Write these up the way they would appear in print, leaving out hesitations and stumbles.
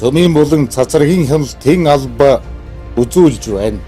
Сумын болон цацрагийн хяналтын алба үзүүлж байна.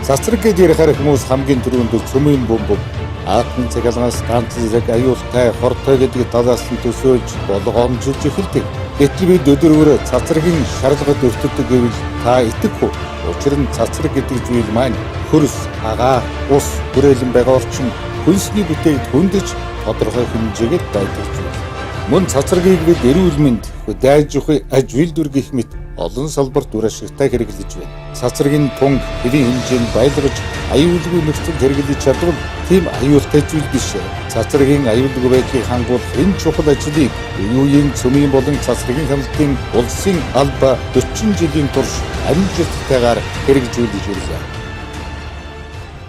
Цацраг гэж ярихаар хүмүүс хамгийн түрүүнд цөмийн бөмбөг, аатан цагаалгаас ганц зэрэг аюултай хортой гэдэг талаас нь төсөөлж болгоомжилж эхэлдэг. Гэтэл бид өдөрөөр цацрагийн шаардлагад өртөдөг гэвэл та итгэхгүй. Учир нь цацраг гэдэг зүйл маань хөрс, агаа, ус, хүрээлэн байгаа орчин хүнсний бүтээгт хүндэж тодорхой хэмжээгээр байдаг зүйл. Мөн цацрагийг бид эрүүл мэнд, дайж ухай, аж үйлдвэр гэх мэт олон салбарт үр ашигтай хэрэглэж байна. Цацрагийн тунг хэвийн хэмжээнд байлгаж аюулгүй нөхцөлд хэрэглэж чадвал тийм аюултай зүйл биш. Цацрагийн аюулгүй байдлыг хангуулах энэ чухал ажлыг үеийн цөмийн болон цацрагийн хяналтын улсын алба 40 жилийн турш амжилттайгаар хэрэгжүүлж ирлээ.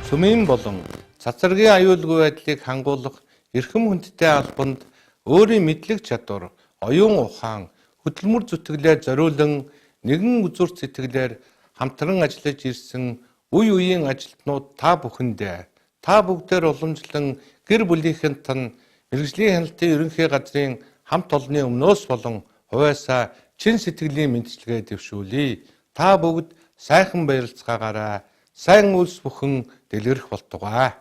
Цөмийн болон цацрагийн аюулгүй байдлыг хангуулах эрхэм хүндтэй албанд өөрийн мэдлэг чадвар, оюун ухаан, хөдөлмөр зүтгэлээр зориулан нэгэн үзүүрт сэтгэлээр хамтран ажиллаж ирсэн үе үеийн ажилтнууд та бүхэндээ та бүгдээр уламжлан гэр бүлийнхэн тань мэргэжлийн хяналтын ерөнхий газрын хамт олонны өмнөөс болон хувьяасаа чин сэтгэлийн мэндчилгээ дэвшүүлье. Та бүгд сайхан баярлцгаагаарай. Сайн үйлс бүхэн дэлгэрэх болтугай.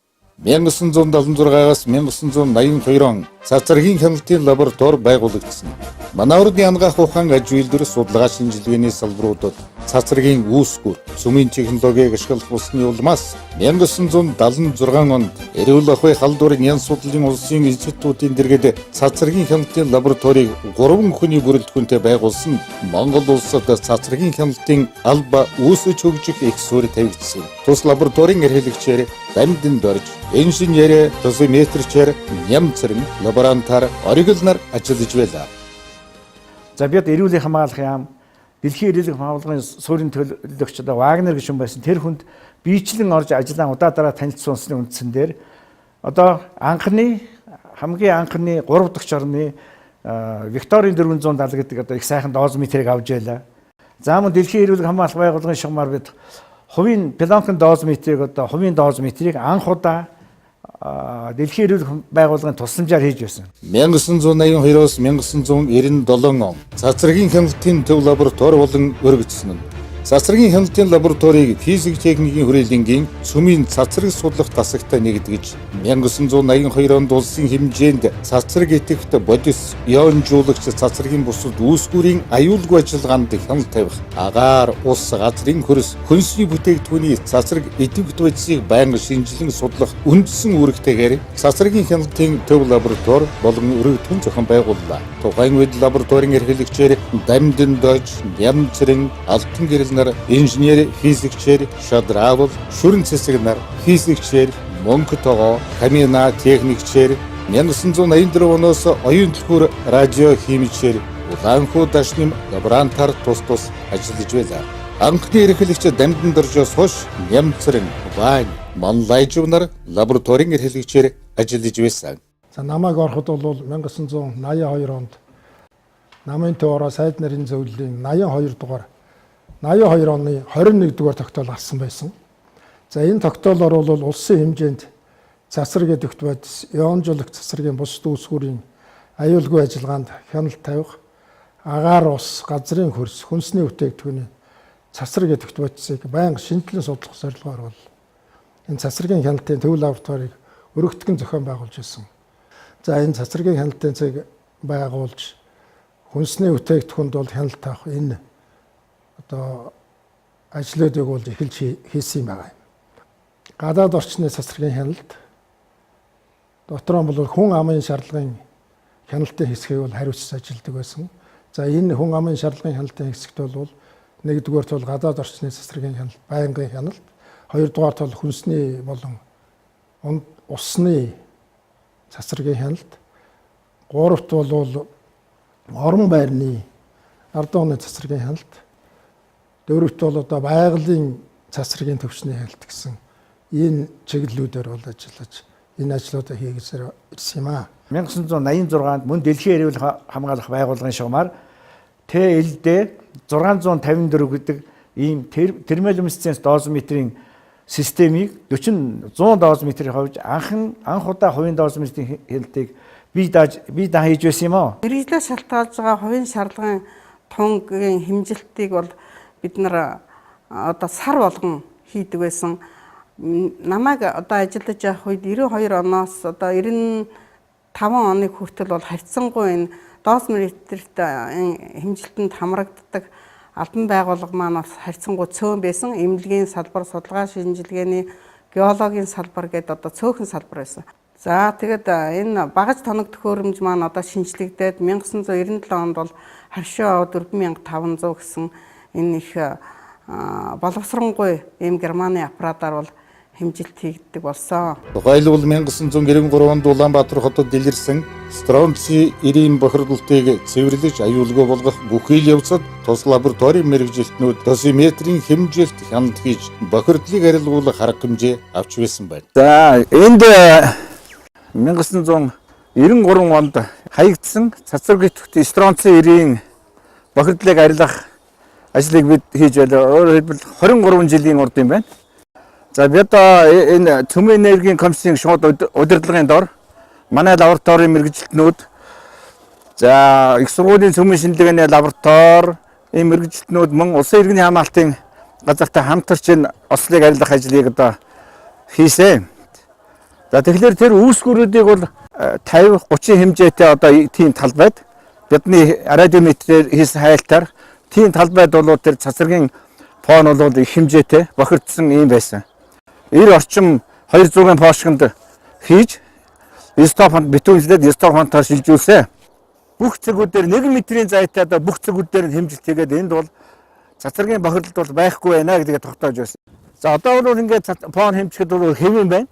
1976-аас 1982 он цацрагийн хяналтын лаборатори байгуулагдсан. Манай орны ангаах ухаан аж үйлдвэр судалгаа шинжилгээний салбаруудад цацрагийн үүсгүүр цөмийн технологиг ашиглах усны улмаас 1976 онд эрүүл ахуй халдварын ян судлалын улсын институтын дэргэд цацрагийн хяналтын лабораторийг 3 хүний бүрэлдэхүүнтэй байгуулсан. Монгол улсад цацрагийн хяналтын алба үүсэж хөгжих их суурь тавигдсан. Тус лабораторийн эрхлэгчээр Дамдын дорж, инженер, дозиметрчээр, нямцрын, лаборантаар, оргил нар ажиллаж байлаа. За бид эрүүлийн хамгаалах яам, дэлхийн эрүүлийн хамгаалгын суурийн төлөөлөгч Вагнер гишүүн байсан. Тэр хүнд биечлэн орж ажиллаа удаа дараа танилцсан үндэсний үндсэн дээр одоо хамгийн анхны 3 дахь орны Викторийн 470 гэдэг одоо их сайхан дозиметрийг авж байлаа. За мөн дэлхийн эрүүлийн хамгаалах байгууллагын шугамар бид хувийн Планкын дозиметрийг одоо хувийн дозиметрийг анх удаа дэлхийн эрүүл байгууллагын тусламжаар хийж байсан. 1982-оос 1997 он цацрагийн хяналтын төв лаборатори болон өргөжсөн нь. Цацрагийн хяналтын лабораторийг физик техникийн хүрээлэнгийн цөмийн цацраг судлах тасагтай нэгдгэж 1982 онд улсын хэмжээнд цацраг идэвхт бодис ионжуулагч цацрагийн бусад үүсгүүрийн аюулгүй ажиллагаанд хяналт тавих, агаар, ус, газрын хөрс, хүнсний бүтээгдэхүүний цацраг идэвхт бодисыг байнга шинжилэн судлах үндсэн үүрэгтэйгээр цацрагийн хяналтын төв лаборатори болон өргөдгөн зохион байгууллаа. Тухайн үед лабораторийн эрхлэгчээр Дамдын дож, нямцрын, алтан гэрэл инженер, физикчээр, шадравал, шүрэн цэцэг нар, физикчээр, мөнгө тогоо, камина техникчээр 1984 оноос оюун түлхүүр радио химичээр, улаанхүү дашным лаборантаар тус ажиллаж байлаа. Анхны эрхлэгч Дамдын доржоос хойш нямцрын, вань, манлайжив нар лабораторийн эрхлэгчээр ажиллаж байсан. За намайг ороход бол 1982 онд намын төвөөрөө сайд нарын зөвлөлийн 82 дугаар 82 оны 21 дугаар тогтоол гарсан байсан. За энэ тогтоолоор бол улсын хэмжээнд цацраг идэвхт бодис, ионжуулагч цацрагийн бусад үүсгүүрийн аюулгүй ажиллагаанд хяналт тавих, агаар ус, газрын хөрс, хүнсний бүтээгдэхүүний цацраг идэвхт бодисыг байнга шинжилэн судлах зорилгоор бол энэ цацрагийн хяналтын төв лабораторийг өргөтгөн зохион байгуулж ирсэн. За энэ цацрагийн хяналтын цэг байгуулж хүнсний бүтээгдэхүүнд бол хяналт авах энэ одоо ажлуудыг бол эхэлж хийсэн юм байна. Гадаад орчны цацрагийн хяналт дотор нь бол хүн амын шаардлагын хяналтын хэсгийг бол хариуцж ажилладаг байсан. За энэ хүн амын шаардлагын хяналтын хэсэгт бол нэгдүгээрт бол гадаад орчны цацрагийн хяналт, байнгын хяналт, хоёрдугаарт бол хүнсний болон усны цацрагийн хяналт, гуравт бол орон байрны 60 оны цацрагийн хяналт. Дөрөвт бол одоо байгалийн цацрагийн төвчний хяналт гэсэн энэ чиглэлүүдээр бол ажиллаж энэ ажлуудаа хийгээсээр ирсэн юм аа. 1986-нд мөн Дэлхийн эрүүл хамгаалах байгууллагын шугамар ТЛД 654 гэдэг ийм термолюминесценц дозометрийн системийг 100 дозометрийн хувьд анх удаа хувийн дозометрийн хяналтыг бий даан хийж байсан юм аа. Мэргэжлээс шалтгаалж байгаа хувийн шаардлагын тунгийн хэмжилтийг бол бид нар одоо сар болгон хийдэг байсан. Намайг одоо ажиллаж явах үед 92 оноос одоо 95 оны хүртэл бол харьцангуй энэ дозометрт хэмжилтэнд хамрагддаг албан байгууллага маань бас харьцангуй цөөн байсан. Эмнэлгийн салбар, судалгаа шинжилгээний, геологийн салбар гэдэг одоо цөөхөн салбар байсан. За тэгээд энэ багаж тоног төхөөрөмж маань одоо шинжлэгдээд 1997 онд бол харшаа 4500 гэсэн энэ их боловсронгуй ийм Германы аппаратаар бол хэмжилт хийгддэг болсон. Тухайлбал 1993 онд Улаанбаатар хотод дэлгэрсэн стронци 90 бохирдолтыг цэвэрлэж аюулгүй болгох бүхий л явцад тус лабораторийн мэргэжилтнүүд дозиметрийн хэмжилт хяналт хийж бохирдлыг арилгуулах арга хэмжээ авч байсан байна. За энд 1993 онд хаягдсан цацраг идэвхтэй стронци 90 бохирдлыг арилгах ажлыг бид хийж байлаа. Өөрөөр хэлбэл 23 жилийн урд юм байна. За бид энэ цөмийн энергийн комиссийн шууд удирдлагын дор манай лабораторийн мэргэжилтнүүд за их сургуулийн цөмийн шинжилгээний лаборатори ийм мэргэжилтнүүд мөн улсын иргэний хамгаалтын газартай хамтарч энэ ослыг арилгах ажлыг одоо хийсэн. За тэгэхээр тэр үүсгүүрүүдийг бол 50 30 хэмжээтэй одоо тийм талбайд бидний радиометрээр хийсэн хайлтаар тийм талбайд бол тэр цацрагийн фон бол их хэмжээтэй бохирдсан юм байсан. 90 орчим 200-ын пошконд хийж стопонд битүүнлээд стопонтоор шилжүүлсэн. Бүх цэгүүдээр 1 метрийн зайтай одоо бүх цэгүүдээр хэмжилт хийгээд энд бол цацрагийн бохирдолд бол байхгүй байна гэдгээ тогтоож байсан. За одоо бол ингээд фон хэмжихэд бол хэвэн байна.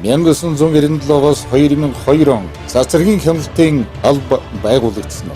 1997-оос 2002 он цацрагийн хяналтын алба байгуулагдсан.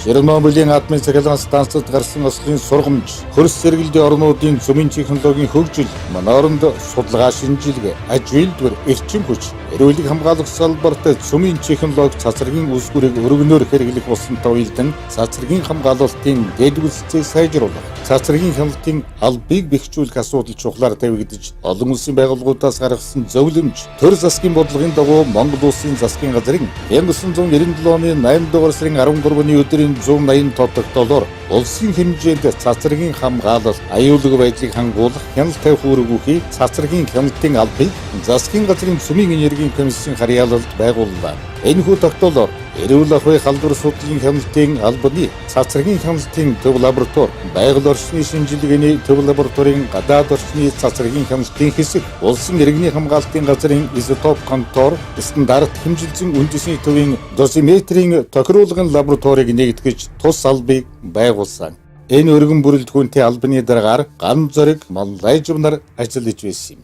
Чернобылийн атомын цахилгаан станцад гарсан ослын сургамж, хөрс сэргэлдийн орнуудын цөмийн технологийн хөгжил, манайд судалгаа шинжилгээ, аж үйлдвэр, эрчим хүч, эрүүл хамгаалах салбарт цөмийн технологи цацрагийн үүсгүүрийг өргөнөөр хэрэглэх болсонтой уялдан цацрагийн хамгаалалтын дэд үйлчлэлийг сайжруулах, цацрагийн хяналтын албыг бэхжүүлэх асуудал чухлаар тавигдаж, олон улсын байгууллагуудаас гаргасан зөвлөмж, төр засгийн бодлогын дагуу Монгол Улсын засгийн газрын 1997 оны 8 дугаар сарын 13-ны өдрийн 180 тодтогдолоор улсын хэмжээнд цацрагийн хамгаалалт, аюулгүй байдлыг хангуулах, хяналт тавих үүрэг өгөхий цацрагийн хяналтын албыг засгийн газрын цөмийн энергийн комиссийн харьяалалд байгууллаа. Энэхүү тогтоолоор эрүүл ахуй халдвар судлалын хяналтын албаны цацрагийн хяналтын төв лаборатори, байгаль орчны шинжилгээний төв лабораторийн гадаад орчны цацрагийн хяналтын хэсэг, улсын иргэний хамгаалтын газрын изотоп контор, стандарт хэмжилзэн үндэсний төвийн дозиметрийн тохируулгын лабораторийг нэгтгэж тус албыг байгуулсан. Энэ өргөн бүрэлдэхүүнтэй албаны дараагаар ган зориг маллайжв нар ажиллаж байсан юм.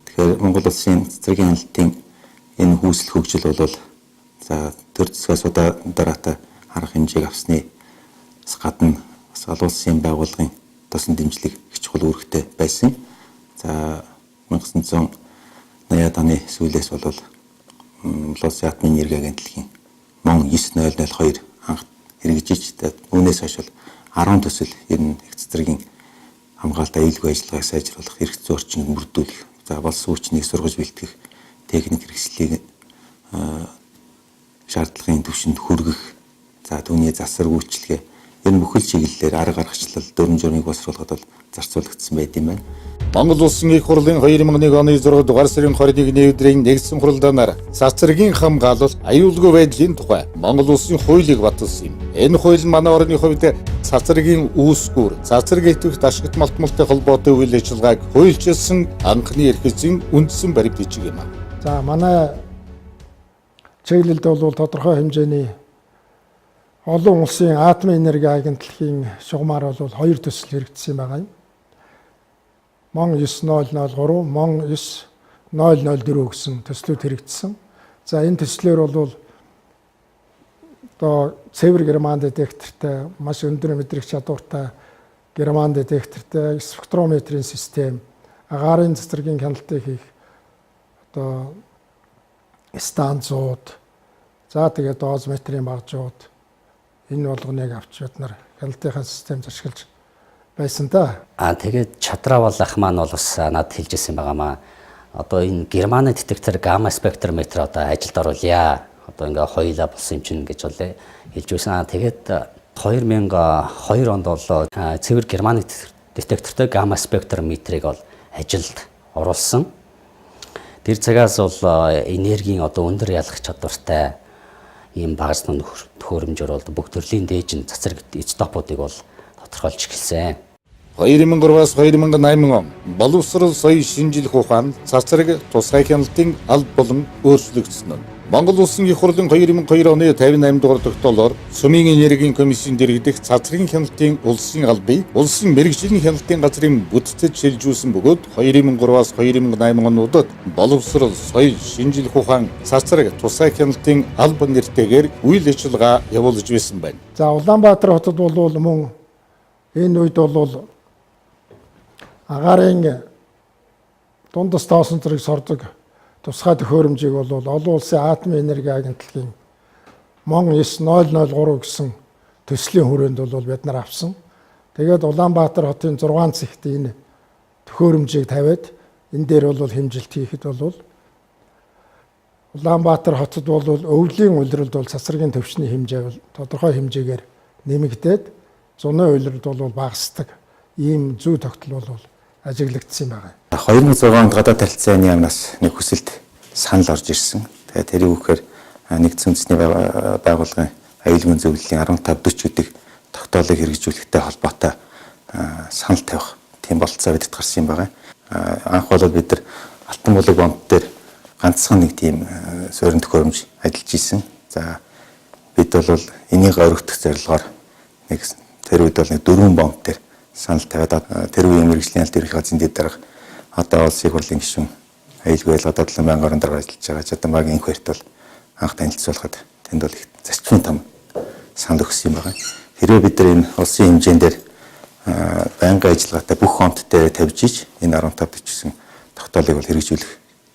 Тэгэхээр Монгол Улсын цацрагийн хяналтын энэ хүүсэл хөгжил бол за төр засгаас удаа дараатай арга хэмжээг авснаас гадна бас олон улсын байгууллагын тосон дэмжлэг их чухал үүрэгтэй байсан. За 1980-аад оны сүүлээс бол Улсын атомын энерги агентлагийн МОН 9002 анх хэрэгжиж үүнээс хойш 10 төсөл ер нь цацрагийн хамгаалалт аюулгүй ажиллагааг сайжруулах, эрх зүйн орчныг бүрдүүлэх, за болсон хүчнийг сургаж бэлтгэх, техник хэрэгслийг шаардлагын түвшинд хүргэх, за түүний засвар үйлчлэгээ ер нь бүхэл чиглэлээр арга аргачлал, дүрм журмыг боловсруулахад бол зарцуулагдсан байт юм байна. Монгол Улсын их хурлын 2001 оны 6 дугаар сарын 21-ний өдрийн нэгдсэн хурлаанаар цацрагийн хамгаалалт, аюулгүй байдлын тухай Монгол Улсын хуулийг баталсан юм. Энэ хууль нь манай орны хувьд цацрагийн үүсгүүр, цацраг идэвхтэй ашигт малтмалтай холбоотой үйл ажиллагааг хуульчилсан анхны эрх эзэн үндсэн баримт бичиг юм. За манай чиглэлд бол тодорхой хэмжээний олон улсын атомын энерги агентлагийн шугамар бол 2 төсөл хэрэгжсэн байгаа юм. МОН 9003, МОН 9004 гэсэн төслүүд хэрэгжсэн. За энэ төслөөр бол одоо цэвэр герман детектортай, маш өндөр мэдрэг чадвартай герман детектортай спектрометрийн систем, агаарын цэцэргийн хяналтыг хийх одоо станцууд, за тэгээд дозметрийн багжууд энэ болгоныг авч бид нар хяналтынхаа системд ашиглаж байсан та. Тэгээд чадраа болох маань бол бас надад хэлж ирсэн байгаамаа. Одоо энэ германы детектор гамма спектрометр одоо ажилд оруулъя. Одоо ингээ хоёулаа болсон юм чинь гэж бол хэлж байсан. Тэгээд 2002 онд бол цэвэр германы детектортой гамма спектрометрийг бол ажилд оруулсан. Тэр цагаас бол энергийн одоо өндөр ялах чадвартай ийм багасны төхөөрөмжөөр бол бүх төрлийн дээжин цацраг изотопуудыг бол тодорхойлж эхэлсэн. 2003-аас 2008 он боловсрол соёл шинжилх ухаан цацраг тусгай хяналтын алба болон өөрчлөгдсөн нь Монгол Улсын их хурлын 2002 оны 58 дугаар тогтоолоор Сүмийн энергийн комиссийн дэргэдэх цацрагын хяналтын улсын албыг улсын мэргэжлийн хяналтын газрын бүтцэд шилжүүлсэн бөгөөд 2003-аас 2008 онуудад боловсрол соёл шинжилх ухаан цацраг тусгай хяналтын алба нэртэйгээр үйл ажиллагаа явуулж байсан байна. За Улаанбаатар хотод бол мөн энэ үед бол агаарын дундас тоосон зэрэг сордог тусгай төхөөрөмжийг бол олон улсын атомын энерги агентлагийн МОН 9003 гэсэн төслийн хүрээнд бол бид нар авсан. Тэгээд Улаанбаатар хотын 6 цэгт энэ төхөөрөмжийг тавиад энэ дээр бол хэмжилт хийхэд бол Улаанбаатар хотод бол өвлийн улиралд бол цацрагийн төвчний хэмжээ бол тодорхой хэмжээгээр нэмэгдээд зуны улиралд бол багасдаг ийм зүй тогтол бол ажиглагдсан байгаа. 2006 онд гадаад харилцааны яамнаас нэг хүсэлт санал орж ирсэн. Тэгээд тэрийг үхээр нэгдсэн үндэсний байгууллагын аюулгүй зөвлөлийн 1540 гэдэг тогтоолыг хэрэгжүүлэхтэй холбоотой санал тавих тийм бололцоо бидд гарсан юм байгаа. Анх бол бид нар Алтан булаг бонд дээр ганцхан нэг тийм суурин төхөөрөмж ажиллаж исэн. За бид бол энийг өргөх зорилгоор нэг тэр үед бол нэг 4 бонд дээр санал тавиад тэр үеийн мэргэжлийн алт ерхий газрын дэд дарга одоо улсын хурлын гишүүн аюулгүй байлгадаа 7 мянган орон дараа ажиллаж байгаа. Жадамбагийн энх баярт бол анх танилцуулахад тэнд бол их зарчмын том санал өгсөн юм байна. Хэрвээ бид нар энэ улсын хэмжээнд байнгын ажиллагаатай бүх фонд дээр тавьж иж энэ 15 гэсэн тогтоолыг бол хэрэгжүүлэх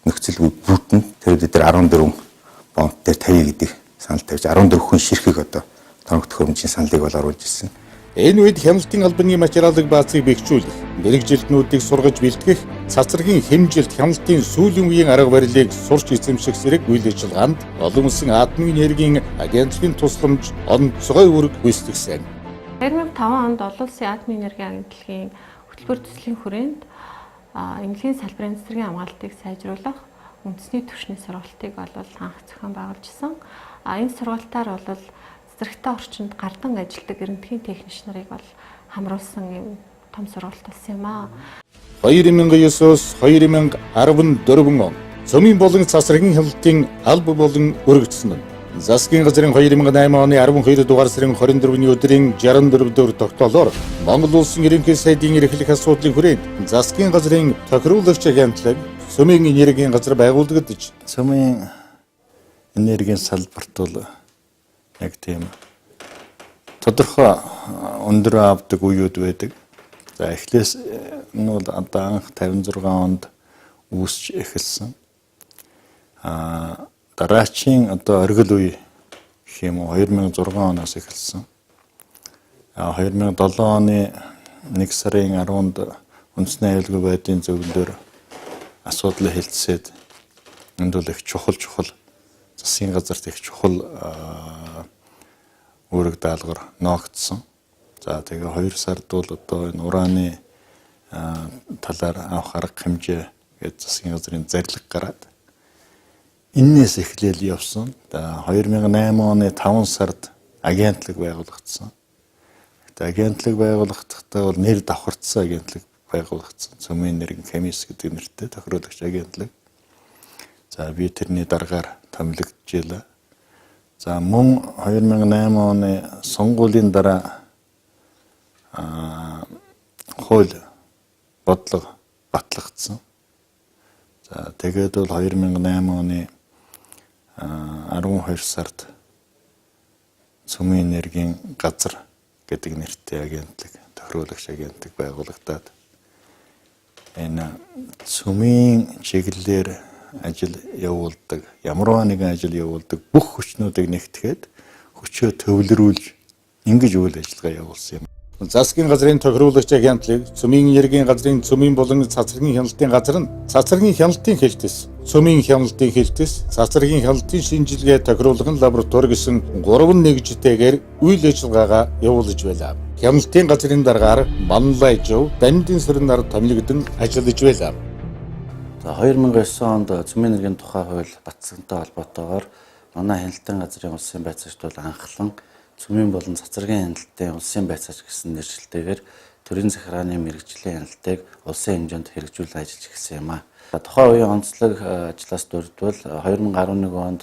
нөхцөл бүрдэн тэр бид нар 14 бонд дээр тавья гэдэг санал тавьж 14 хүн ширхэг одоо тоног төхөөрөмжийн саналыг бол оруулж ирсэн. Энэ үед хяналтын албаны материалыг баазыг бэхжүүлэх, мэрэгжилтнүүдийг сургаж бэлтгэх, цацрагийн хэмжилт хяналтын сүүлийн үеийн арга барилыг сурч эзэмших зэрэг үйл ажиллагаанд олон улсын атомын энергийн агентлагын тусламж онцгой үүрэг гүйцэтгэсэн. 2005 онд олон улсын атомын энерги агентлагийн хөтөлбөр төслийн хүрээнд эмнэлгийн салбарын цэцэргийн хамгаалтыг сайжруулах үндэсний түвшний сургалтыг бол анх зохион байгуулжсэн. Энэ сургалтаар бол цэцэрэгтэй орчинд гардан ажилладаг эрдэмтгийн технич нарыг бол хамруулсан юм том сургалт болсон юм аа. 2009-оос 2014 он Сүмийн болон цацрагийн хяналтын алба болон өргөжсөн нь засгийн газрын 2008 оны 12 дугаар сарын 24-ний өдрийн 64 дугаар тогтоолоор Монгол Улсын ерөнхий сайдын эрхлэх асуудлын хүрээнд засгийн газрын тохируулагч агентлаг Сүмийн энергийн газар байгуулагдаж Сүмийн энергийн салбарт бол яг тийм тодорхой өндөр авдаг үеуд байдаг. За эхлээс нь бол одоо анх 56 онд үүсч эхэлсэн. Дараачийн одоо оргил үе гэх юм уу 2006 оноос эхэлсэн. 2007 оны 1 сарын 10-нд үндэсний аюулгүй байдлын зөвлөлөөр асуудал хэлэлцээд энд бол их чухал засгийн газарт их чухал үүрэг даалгавар ноогдсон. За тэгээ 2 сард бол одоо энэ ураны талаар авах арга хэмжээ гэж засгийн газрын зарлиг гараад энээс эхлээл явсан. 2008 оны 5 сард агентлаг байгуулагдсан. Тэгээд агентлаг байгуулахдаа бол нэр давхардсан агентлаг байгуулагдсан. Сүмийн энергийн комисс гэдэг нэртэй тохируулагч агентлаг. За би тэрний дараагаар томилогдчихлаа. За мөн 2008 оны сонгуулийн дараа хууль бодлого батлагдсан. За тэгээд бол 2008 оны 12 сард цөмийн энергийн газар гэдэг нэртэй агентлаг, тохируулагч агентлаг байгуулагдаад энэ цөмийн чиглэлээр ажил явуулдаг, ямарваа нэгэн ажил явуулдаг бүх хүчнүүдийг нэгтгэхэд хүчөө төвлөрүүлж ингэж үйл ажиллагаа явуулсан юм. Засгийн газрын тохируулагч агентлаг, цөмийн энергийн газрын цөмийн болон цацрагийн хяналтын газар нь цацрагийн хяналтын хэлтэс, цөмийн хяналтын хэлтэс, цацрагийн хяналтын шинжилгээ тохируулгын лаборатори гэсэн 3 нэгжтэйгээр үйл ажиллагаагаа явуулж байлаа. Хяналтын газрын дараагаар Манлайжов, Дандин сөрөн нар томилогдсон ажиллаж байлаа. За 2009 онд цөмийн энергийн тухай хууль батсантай холбоотойгоор манай хяналтын газрын улсын байцаагчд бол анхлан цөмийн болон цацрагийн хяналтын улсын байцаагч гэсэн нэршилтэйгээр төрийн захиргааны мэргэжлийн хяналтыг улсын хэмжээнд хэрэгжүүлэн ажиллаж эхэлсэн юм а. Тухайн үеийн онцлог ажлаас дурдвал 2011 онд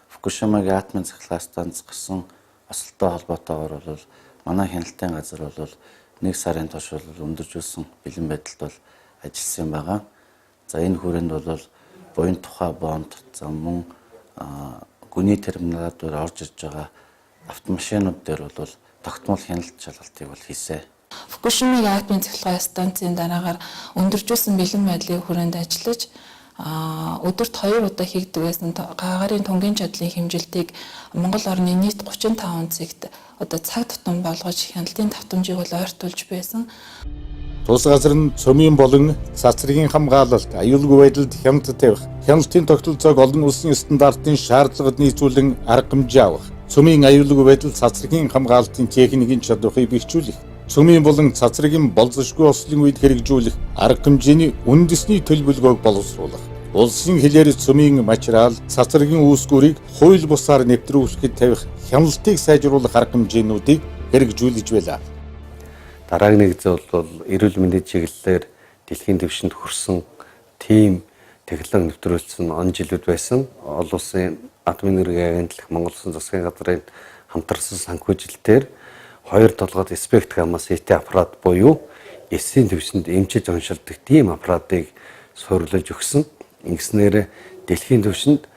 Фукушимагийн атомын цахилгаан станц гарсан осолтой холбоотойгоор бол манай хяналтын газар бол 1 сарын турш өндөржүүлсэн бэлэн байдалд бол ажилласан байгаа. За энэ хүрээнд бол буян тухай бонд, за мөн гүний терминалууд орж ирж байгаа автомашинууд дээр бол тогтмол хяналт шалгалтыг бол хийсэн. Фукушимагийн атомын цахилгаан станцын дараагаар өндөржүүлсэн бэлэн байдлын хүрээнд ажиллаж өдөрт 2 удаа хийгдэг байсан гагаарын тунгийн чадлын хэмжилтийг Монгол орны нийт 35 цагт одоо цаг тутам болгож хяналтын давтамжийг бол ойртуулж байсан. Тус газар нь цөмийн болон цацрагийн хамгаалалт, аюулгүй байдалд хяналт тавих, хяналтын тогтолцоог олон улсын стандартын шаардлагад нийцүүлэн арга хэмжээ авах, цөмийн аюулгүй байдал цацрагийн хамгаалалтын техникийн чадварыг бэхжүүлэх, цөмийн болон цацрагийн болзошгүй ослын үед хэрэгжүүлэх арга хэмжээний үндэсний төлөвлөгөөг боловсруулах, улсын хилээр цөмийн материал, цацрагийн үүсгүүрийг хууль бусаар нэвтрүүлэхэд тавих хяналтыг сайжруулах арга хэмжээнүүдийг хэрэгжүүлж байлаа. Дараагийн нэг зүйл бол эрүүл мэндийн чиглэлээр дэлхийн түвшинд хүрсэн тим технологи нэвтрүүлсэн он жилүүд байсан. Олон улсын атомын энергийн агентлаг, Монгол Улсын засгийн газрын хамтарсан санхүүжилтээр 2 толгойд спект гамма CT аппарат буюу эсийн түвшинд эмчилж уншилдаг тийм аппаратыг суйрлуулж өгсөн. Ингэснээр дэлхийн түвшинд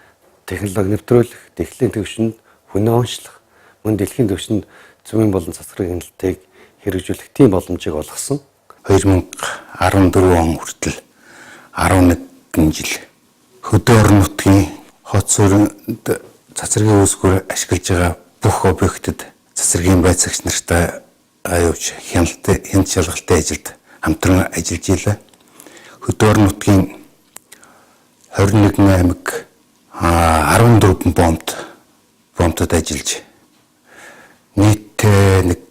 технологи нэвтрүүлэх, дэлхийн түвшинд хүнээ уншлах, мөн дэлхийн түвшинд цөмийн болон цацраг хяналтыг хэрэгжүүлэх тийм боломжийг олгосон. 2014 он хүртэл 11 жил хөдөө орон нутгийн хот суурьнд цацрагийн үүсгүүр ашиглаж байгаа бүх объектэд цацрагийн байцаагч нартай аюулж хяналт шалгалтын ажилд хамтран ажиллаж ийлээ. Хөдөө орон нутгийн 21 аймаг 14 бомбтод ажиллаж нийтдээ нэг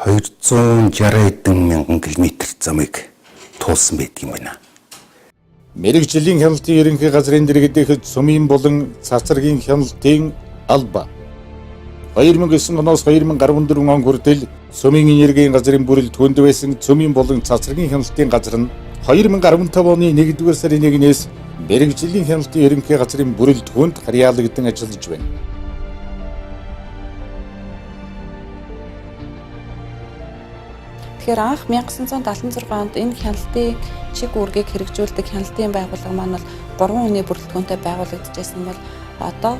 260 мянган километр замыг туулсан байдаг юм байна. Мэргэжлийн хяналтын ерөнхий газрын дэргэдэх цөмийн болон цацрагийн хяналтын алба 2009 оноос 2014 он хүртэл цөмийн энергийн газрын бүрэлдэхүүнд байсан цөмийн болон цацрагийн хяналтын газар нь 2015 оны 1-р сарын 1-ээс мэргэжлийн хяналтын ерөнхий газрын бүрэлдэхүүнд харьяалагдсан ажиллаж байна. Тэгэхээр анх 1976 онд энэ хяналтын чиг үүргийг хэрэгжүүлдэг хяналтын байгууллага маань бол 3 хүний бүрэлдэхүүнтэй байгуулагдчихсан бол одоо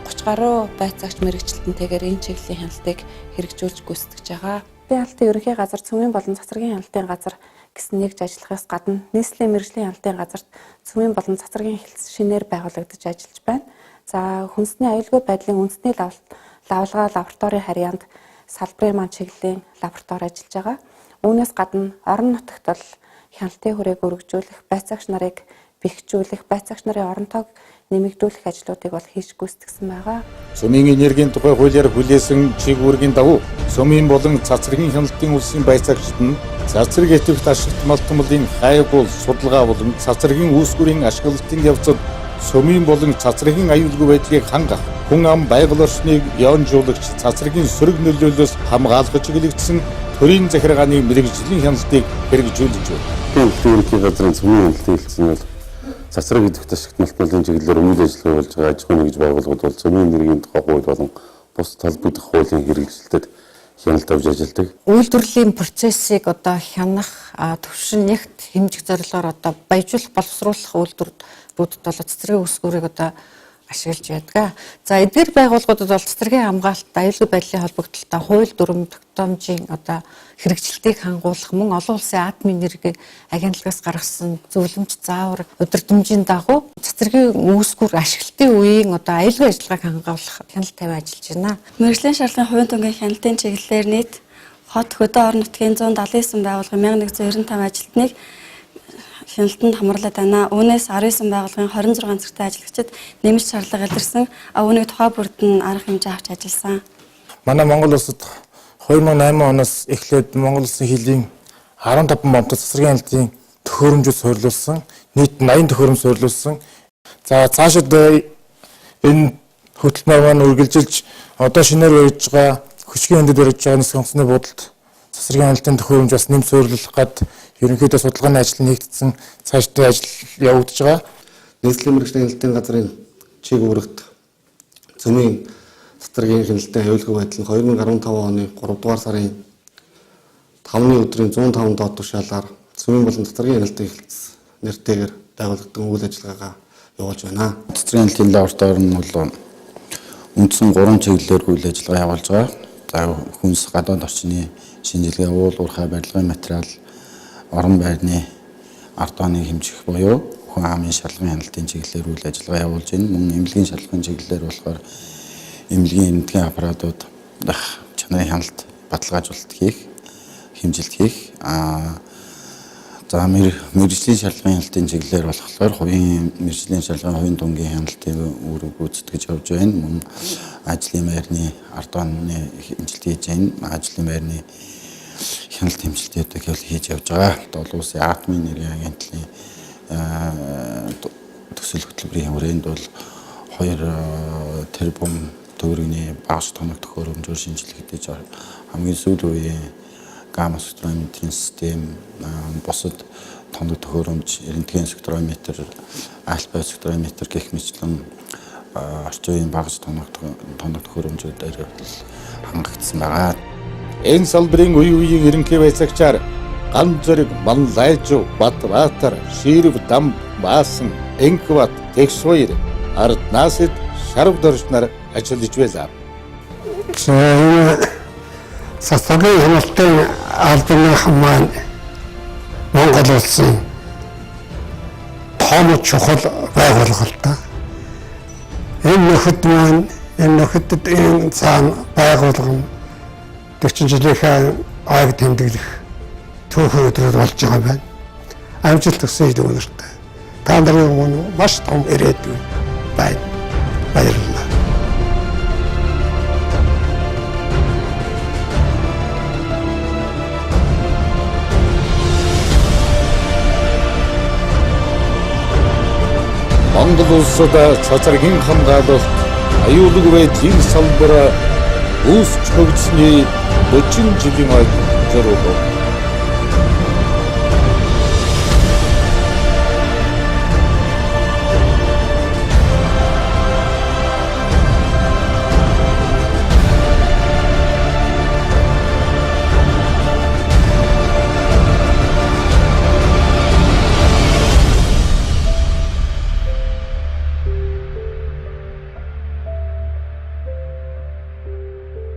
30 гаруй байцаагч мэргэжилтэнтэйгээр энэ чиглэлийн хяналтыг хэрэгжүүлж гүйцэтгэж байгаа. Хяналтын ерөнхий газар, цөмийн болон цацрагийн хяналтын газар гэсэн нэгж ажиллахаас гадна нийслэлийн мэргэжлийн хяналтын газарт цөмийн болон цацрагийн хэлтс шинээр байгуулагдаж ажиллаж байна. За хүнсний аюулгүй байдлын үндэсний лавлгаа лабораторийн харьяанд салбарын маань чиглэлийн лаборатори ажиллаж байгаа. Үүнээс гадна орон нутагт бол хяналтын хүрээг өргөжүүлэх, байцаагч нарыг бэхжүүлэх, байцаагч нарын оронтойг нэмэгдүүлэх ажлуудыг бол хийж гүйцэтгэсэн байгаа. Цөмийн энергийн тухай хуулиар хүлээсэн чиг үүргийн дагуу цөмийн болон цацрагийн хяналтын улсын байцаагчид нь цацраг идэвхт ашигт малтмалын хайгуул судалгаа болон цацрагийн үүсгүүрийн ашиглалтын явцад цөмийн болон цацрагийн аюулгүй байдлыг хангах, хүн ам байгаль орчныг яонжуулагч цацрагийн сөрөг нөлөөллөөс хамгаалах чиглэгдсэн төрийн захиргааны мэргэжлийн хяналтыг хэрэгжүүлж байна. Ерөнхий газрын цөмийн хяналтын хэлтс нь бол цацраг идэвхт ашигт малтмалын чиглэлээр үйл ажиллагаа болж байгаа аж ахуйн нэгж байгууллагууд бол цөмийн энергийн тухай хууль болон бус талбай дэх хуулийн хэрэгжилтэд хяналт авч ажилладаг. Үйлдвэрлэлийн процессыг одоо хянах, төвшин нягт хэмжих зорилгоор одоо баяжуулах, боловсруулах үйлдвэрлэлүүд бол цацрагын үсгүүрийг одоо ашиглаж байдаг. За эдгээр байгууллагуудад бол цэцэрлэгийн хамгаалалт аюулгүй байдлын холбогдлолтой хууль дүрм тогтоомжийн одоо хэрэгжилтийг хангуулах мөн олон улсын атомын энерги агентлагаас гаргасан зөвлөмж заавар удирдамжийн дагуу цэцэрлэгийн үүсгүүр ашиглалтын үеийн одоо аюулгүй ажиллагааг хангуулах хяналт тавиа ажиллаж байна. Мэргэжлийн шаардлагын хувийн төнгийн хяналтын чиглэлээр нийт хот хөдөө орон нутгийн 179 байгууллагын 1195 ажилтныг хяналтанд хамруулад байна. Үүнээс 19 байгууллагын 26 зэрэгтэй ажиллагчид нэмэлт шаардлага илэрсэн. Үүнийг тухай бүрд нь арга хэмжээ авч ажилласан. Манай Монгол улсад 2008 оноос эхлээд Монгол улсын хилийн 15 бомбот цэцэрлэгийн хяналтын төхөөрөмжөд суурилуулсан. Нийт 80 төхөөрөмж суурилуулсан. За цаашид энэ хөтөлбөр маань үргэлжилж одоо шинээр барьж байгаа хүчгийн хөндөд барьж байгаа нисэх онцны бодолд цэцэрлэгийн хяналтын төхөөрөмж бас нэм суурилуулах гад ерөнхийдөө судалгааны ажил нэгдсэн цаашдаа ажил явагдаж байгаа. Нийслэлийн мэргэжлийн хяналтын газрын чиг үүрэгт цөмийн цэцэрлэгийн хяналтын аюулгүй байдал нь 2015 оны 3 дугаар сарын 5-ны өдрийн 105 доод тушаалаар цөмийн болон цэцэрлэгийн хяналтын эхлэлц нэртэйгээр байгуулагдсан үйл ажиллагаагаа явуулж байна. Цэцэрлэгийн хяналтын лаборатори нь бол үндсэн 3 чиглэлээр үйл ажиллагаа явуулж байгаа. За хүнс гадаад орчны шинжилгээ, уул уурхай барилгын материал, орон байрны ард оныг хэмжих буюу хүн амын шалгын хяналтын чиглэлээр үйл ажиллагаа явуулж байна. Мөн эмнэлгийн шалгын чиглэлээр болохоор эмнэлгийн эмнэлгийн аппаратууд дах чанарын хяналт баталгаажуулалт хийх, хэмжилт хийх. За мэргэжлийн шалгын хяналтын чиглэлээр болохоор хувийн мэргэжлийн шалгын хувийн төнгийн хяналтын үүрэг гүйцэтгэж явж байна. Мөн ажлын байрны ард оны хэмжилт хийж байна. Ажлын байрны хяналт хэмжилтүүдийг хийж явж байгаа. Олон улсын атомын энерги агентлагийн төсөл хөтөлбөрийн хүрээнд бол 2 тэрбум төгрөгийн багш тоног төхөөрөмжөөр шинжилэгдэж хамгийн сүүлийн үеийн гамма спектрометрийн систем, бусад тоног төхөөрөмж, рентген спектрометр, альфа спектрометр гэх мэтлэн орчин үеийн багш тоног төхөөрөмжүүдээр хангагдсан байгаа. Энэ салбарын үе үеийн ерөнхий байцаагчаар Ган Зориг, Манлайжуу, Батбаатар, Ширв, Дам, Баасан, Энкбат, Тэгсвэр, Ард Насид, Шарв доржноор ажиллаж байлаа. Цэцэрлэгийн хяналтын албаны маань Монгол улсын том чухал байгууллага. Энэ нөхөдөд энэ цаана байгууллага нь 40 жилийнхээ ойг тэмдэглэх түүхэн өдрөөр болж байгаа байна. Амжилт хүсье өнөртэй. Та нарын маш том ирээдүй байна. Баярлалаа. Монгол улсад цэцэрлэгийн хамгаалалт аюулгүй байдлын салбар үүсч хөгжсөний 40 жилийн ойд зориулв.